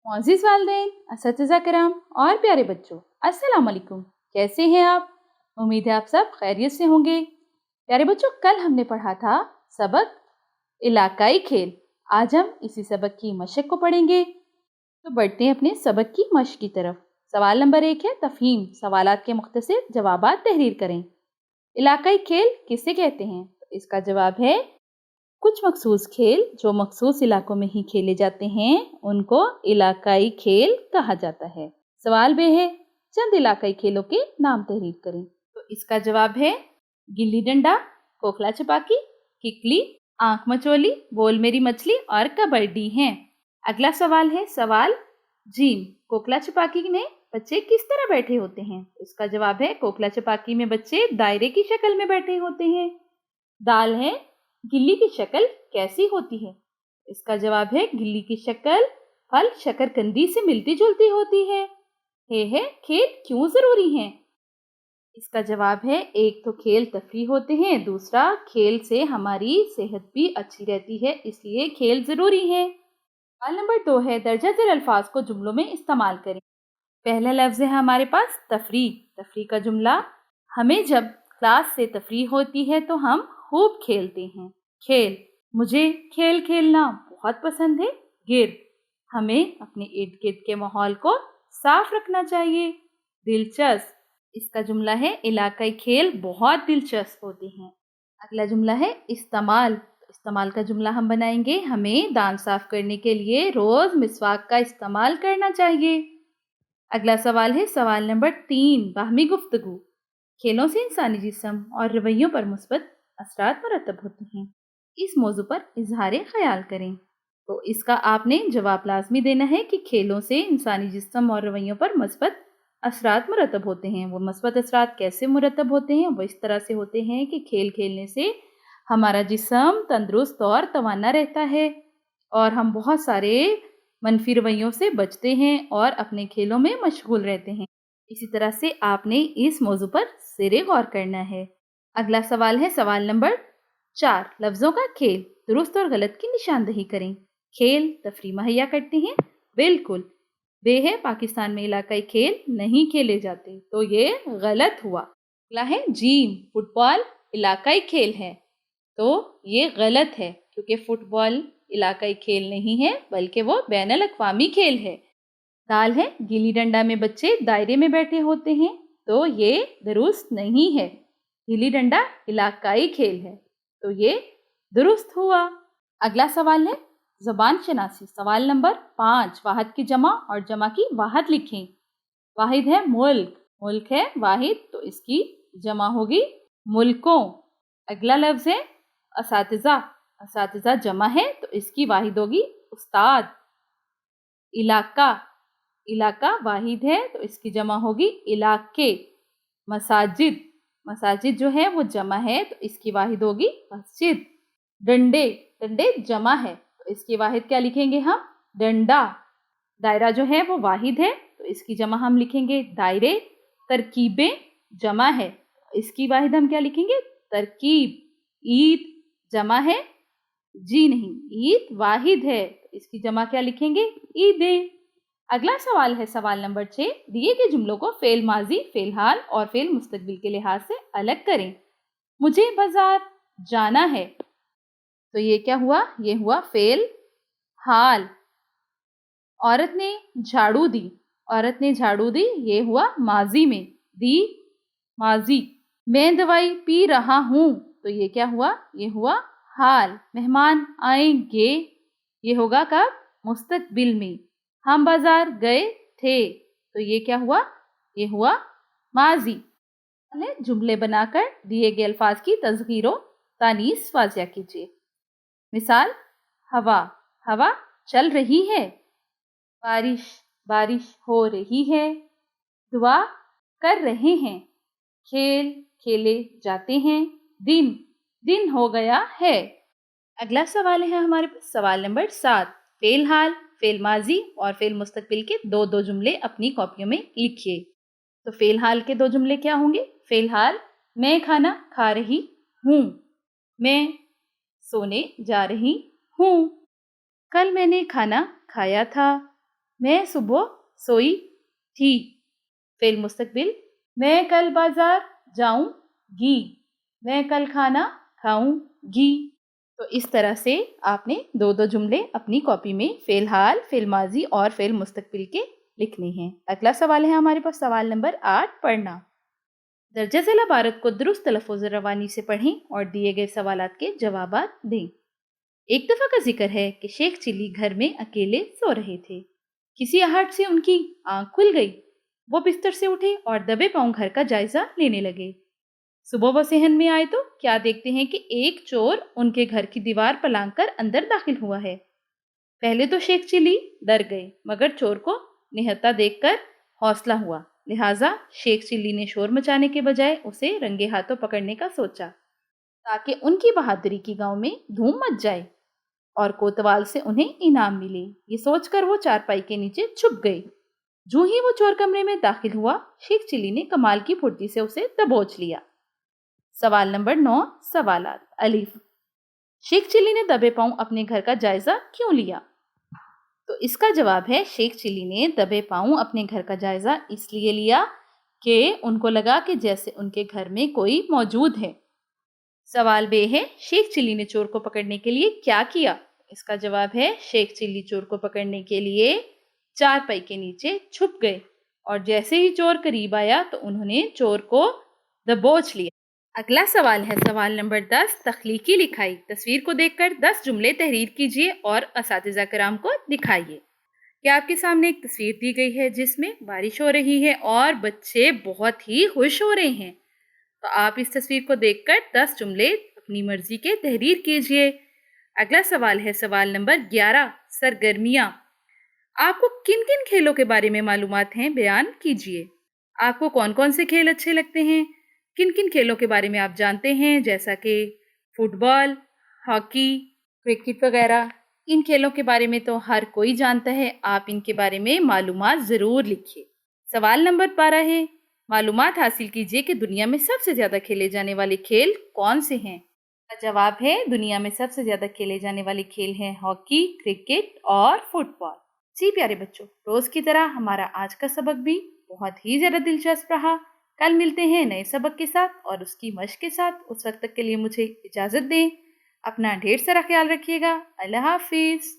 मोअज़्ज़िज़ वालिदैन, असतिज़ा किराम और प्यारे बच्चों, अस्सलाम वालेकुम। कैसे हैं आप? उम्मीद है आप सब खैरियत से होंगे। प्यारे बच्चों, कल हमने पढ़ा था सबक इलाकाई खेल। आज हम इसी सबक की मशक को पढ़ेंगे। तो बढ़ते हैं अपने सबक की मशक की तरफ। सवाल नंबर 1 है तफ़हीम। सवालात के मुख्तसर जवाबात तहरीर करें। इलाकाई खेल किसे कहते हैं? तो इसका जवाब है कुछ मखसूस खेल जो मखसूस इलाकों में ही खेले जाते हैं उनको इलाकाई खेल कहा जाता है। सवाल बे है चंद इलाकाई खेलों के नाम तहरीर करें। तो इसका जवाब है गिल्ली डंडा, कोकला छपाकी, किकली, आंख मचोली, बोल मेरी मछली और कबड्डी हैं। अगला सवाल है सवाल जीम। कोकला छपाकी में बच्चे किस तरह बैठे होते हैं? इसका जवाब है कोकला छपाकी में बच्चे दायरे की शक्ल में बैठे होते हैं। दाल है गिल्ली की शक्ल कैसी होती है? इसका जवाब है गिल्ली की शक्ल फल शकरकंदी से मिलती जुलती होती है। खेल क्यों जरूरी हैं? इसका जवाब है एक तो खेल तफरीह होते हैं, दूसरा खेल से हमारी सेहत भी अच्छी रहती है, इसलिए खेल जरूरी है। सवाल नंबर 2 है दर्जा ज़ेर अल्फाज को जुमलों में इस्तेमाल करें। पहला लफ्ज़ है हमारे पास तफरीह। तफरीह का जुमला, हमें जब क्लास से तफरीह होती है तो हम खूब खेलते हैं। खेल, मुझे खेल खेलना बहुत पसंद है। गिर, हमें अपने इर्द गिर्द के माहौल को साफ रखना चाहिए। दिलचस्प, इसका जुमला है इलाकाई खेल बहुत दिलचस्प होते हैं। अगला जुमला है इस्तेमाल। इस्तेमाल का जुमला हम बनाएंगे, हमें दांत साफ करने के लिए रोज मिसवाक का इस्तेमाल करना चाहिए। अगला सवाल है सवाल नंबर 3 बाहमी गुफ्तगू। खेलों से इंसानी जिस्म और रवैयों पर मुस्बत असरात मुरतब होते हैं। इस मौजू पर इजहार ख्याल करें। तो इसका आपने जवाब लाजमी देना है कि खेलों से इंसानी जिस्म और रवैयों पर मुस्बत असरात मुरतब होते हैं। वो मुस्बत असरात कैसे मुरतब होते हैं? वो इस तरह से होते हैं कि खेल खेलने से हमारा जिस्म तंदुरुस्त और तवाना रहता है और हम बहुत सारे मनफी रवैयों से बचते हैं और अपने खेलों में मशगूल रहते हैं। इसी तरह से आपने इस मौजू पर ज़ेरे गौर करना है। अगला सवाल है सवाल नंबर 4 लफ्ज़ों का खेल। दुरुस्त और गलत की निशानदही करें। खेल तफरीह मुहैया करते हैं, बिल्कुल। बे है पाकिस्तान में इलाकाई खेल नहीं खेले जाते, तो ये गलत हुआ। अगला है जीम, फुटबॉल इलाकाई खेल है, तो ये गलत है क्योंकि फुटबॉल इलाकाई खेल नहीं है बल्कि वो बैनुल अक़वामी खेल है। दाल है गिल्ली डंडा में बच्चे दायरे में बैठे होते हैं, तो ये दुरुस्त नहीं है। गिल्ली डंडा इलाकाई खेल है, तो ये दुरुस्त हुआ। अगला सवाल है ज़बान शनासी। सवाल नंबर 5 वाहिद की जमा और जमा की वाहिद लिखें। वाहिद है मुल्क, मुल्क है वाहिद, तो इसकी जमा होगी मुल्कों। अगला लफ्ज़ है असातिज़ा। असातिज़ा जमा है तो इसकी वाहिद होगी उस्ताद। इलाका, इलाका वाहिद है तो इसकी जमा होगी इलाके। मसाजिद, मसाजिद जो है वो जमा है तो इसकी वाहिद होगी मस्जिद। डंडे, डंडे जमा है तो इसकी वाहिद क्या लिखेंगे हम? डंडा। दायरा जो है वो वाहिद है तो इसकी जमा हम लिखेंगे दायरे। तरकीबें जमा है तो इसकी वाहिद हम क्या लिखेंगे? तरकीब। ईद जमा है, जी नहीं, ईद वाहिद है तो इसकी जमा क्या लिखेंगे? ईदें। अगला सवाल है सवाल नंबर 6 दिए गए जुमलों को फेल माजी, फेल हाल और फेल मुस्तकबिल के लिहाज से अलग करें। मुझे बाजार जाना है, तो ये क्या हुआ? ये हुआ फेल हाल। औरत ने झाड़ू दी, औरत ने झाड़ू दी, ये हुआ माजी में, दी माजी। मैं दवाई पी रहा हूँ, तो ये क्या हुआ? ये हुआ हाल। मेहमान आएंगे, ये होगा कब? मुस्तकबिल में। हम बाजार गए थे, तो ये क्या हुआ? ये हुआ माजी। जुमले बनाकर दिए गए अल्फाज की तज़कीर तानीस वाज़िया कीजिए। मिसाल, हवा, हवा चल रही है। बारिश, बारिश हो रही है। दुआ कर रहे हैं। खेल खेले जाते हैं। दिन, दिन हो गया है। अगला सवाल है हमारे पास सवाल नंबर 7 फेल हाल, फेल माजी और फेल मुस्तकबिल के दो जुमले अपनी कॉपियों में लिखिए। तो फेल हाल के दो जुमले क्या होंगे? फेल हाल, मैं खाना खा रही हूँ, मैं सोने जा रही हूँ। कल मैंने खाना खाया था, मैं सुबह सोई थी। फेल मुस्तकबिल, मैं कल बाजार जाऊंगी, मैं कल खाना खाऊंगी। तो इस तरह से आपने दो दो जुमले अपनी कॉपी में फेल हाल, फेल माजी और फेल मुस्तकबिल के लिखने हैं। अगला सवाल है हमारे पास, सवाल नंबर 8, पढ़ना। दर्जा ज़िला भारत को दुरुस्त तलफ़ुज़ रवानी से पढ़ें और दिए गए सवालात के जवाबात दें। एक दफ़ा का जिक्र है कि शेख चिल्ली घर में अकेले सो रहे थे। किसी आहट से उनकी आंख खुल गई। वो बिस्तर से उठे और दबे पांव घर का जायजा लेने लगे। सुबह वो सेहन में आए तो क्या देखते हैं कि एक चोर उनके घर की दीवार पर लांघकर अंदर दाखिल हुआ है। पहले तो शेख चिल्ली डर गए, मगर चोर को निहत्था देखकर हौसला हुआ। लिहाजा शेख चिल्ली ने शोर मचाने के बजाय उसे रंगे हाथों पकड़ने का सोचा, ताकि उनकी बहादुरी की गांव में धूम मच जाए और कोतवाल से उन्हें इनाम मिले। ये सोचकर वो चारपाई के नीचे छुप गए। जो ही वो चोर कमरे में दाखिल हुआ, शेख चिल्ली ने कमाल की फुर्ती से उसे दबोच लिया। सवाल नंबर 9, सवालात। अलिफ, शेख चिल्ली ने दबे पांव अपने घर का जायजा क्यों लिया? तो इसका जवाब है, शेख चिल्ली ने दबे पांव अपने घर का जायजा इसलिए लिया कि उनको लगा कि जैसे उनके घर में कोई मौजूद है। सवाल बे है, शेख चिल्ली ने चोर को पकड़ने के लिए क्या किया? इसका जवाब है, शेख चिल्ली चोर को पकड़ने के लिए चारपाई के नीचे छुप गए और जैसे ही चोर करीब आया तो उन्होंने चोर को दबोच लिया। अगला सवाल है सवाल नंबर 10, तख्लीकी लिखाई। तस्वीर को देखकर 10 जुमले तहरीर कीजिए और असातिज़ा किराम को दिखाइए। क्या आपके सामने एक तस्वीर दी गई है जिसमें बारिश हो रही है और बच्चे बहुत ही खुश हो रहे हैं। तो आप इस तस्वीर को देखकर 10 जुमले अपनी मर्जी के तहरीर कीजिए। अगला सवाल है सवाल नंबर 11, सरगर्मियाँ। आपको किन किन खेलों के बारे में मालूमात हैं, बयान कीजिए। आपको कौन कौन से खेल अच्छे लगते हैं? किन किन खेलों के बारे में आप जानते हैं, जैसा कि फुटबॉल, हॉकी, क्रिकेट वगैरह। इन खेलों के बारे में तो हर कोई जानता है, आप इनके बारे में मालूमात ज़रूर लिखिए। सवाल नंबर 12 है, मालूमात हासिल कीजिए कि दुनिया में सबसे ज़्यादा खेले जाने वाले खेल कौन से हैं? जवाब है, दुनिया में सबसे ज़्यादा खेले जाने वाले खेल हैं हॉकी, क्रिकेट और फुटबॉल। जी प्यारे बच्चों, रोज़ की तरह हमारा आज का सबक भी बहुत ही ज़्यादा दिलचस्प रहा। कल मिलते हैं नए सबक के साथ और उसकी मश्क के साथ। उस वक्त तक के लिए मुझे इजाज़त दें। अपना ढेर सारा ख्याल रखिएगा। अल्लाह हाफिज़।